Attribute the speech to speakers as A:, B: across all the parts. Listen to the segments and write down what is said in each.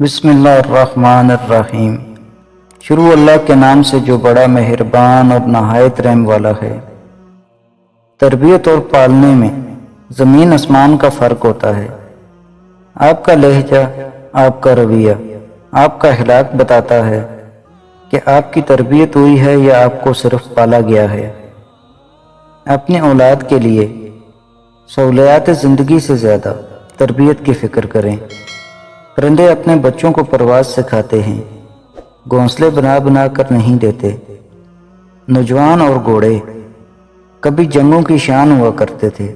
A: بسم اللہ الرحمن الرحیم۔ شروع اللہ کے نام سے جو بڑا مہربان اور نہایت رحم والا ہے۔ تربیت اور پالنے میں زمین آسمان کا فرق ہوتا ہے۔ آپ کا لہجہ، آپ کا رویہ، آپ کا اخلاق بتاتا ہے کہ آپ کی تربیت ہوئی ہے یا آپ کو صرف پالا گیا ہے۔ اپنی اولاد کے لیے سہولیات زندگی سے زیادہ تربیت کی فکر کریں۔ پرندے اپنے بچوں کو پرواز سکھاتے ہیں، گھونسلے بنا بنا کر نہیں دیتے۔ نوجوان اور گھوڑے کبھی جنگوں کی شان ہوا کرتے تھے،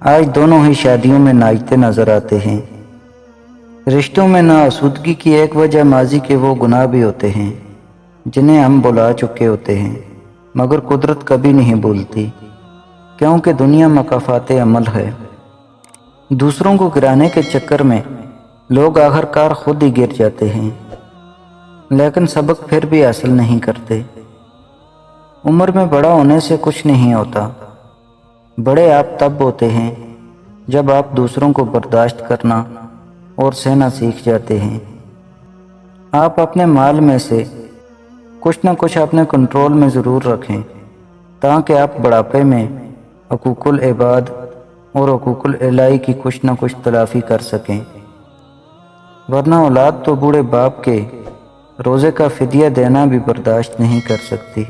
A: آج دونوں ہی شادیوں میں ناچتے نظر آتے ہیں۔ رشتوں میں ناآسودگی کی ایک وجہ ماضی کے وہ گناہ بھی ہوتے ہیں جنہیں ہم بھلا چکے ہوتے ہیں، مگر قدرت کبھی نہیں بھولتی، کیونکہ دنیا مکافات عمل ہے۔ دوسروں کو گرانے کے چکر میں لوگ آخرکار خود ہی گر جاتے ہیں، لیکن سبق پھر بھی حاصل نہیں کرتے۔ عمر میں بڑا ہونے سے کچھ نہیں ہوتا، بڑے آپ تب ہوتے ہیں جب آپ دوسروں کو برداشت کرنا اور سہنا سیکھ جاتے ہیں۔ آپ اپنے مال میں سے کچھ نہ کچھ اپنے کنٹرول میں ضرور رکھیں، تاکہ آپ بڑھاپے میں حقوق العباد اور حقوق الہی کی کچھ نہ کچھ تلافی کر سکیں، ورنہ اولاد تو بوڑھے باپ کے روزے کا فدیہ دینا بھی برداشت نہیں کر سکتی۔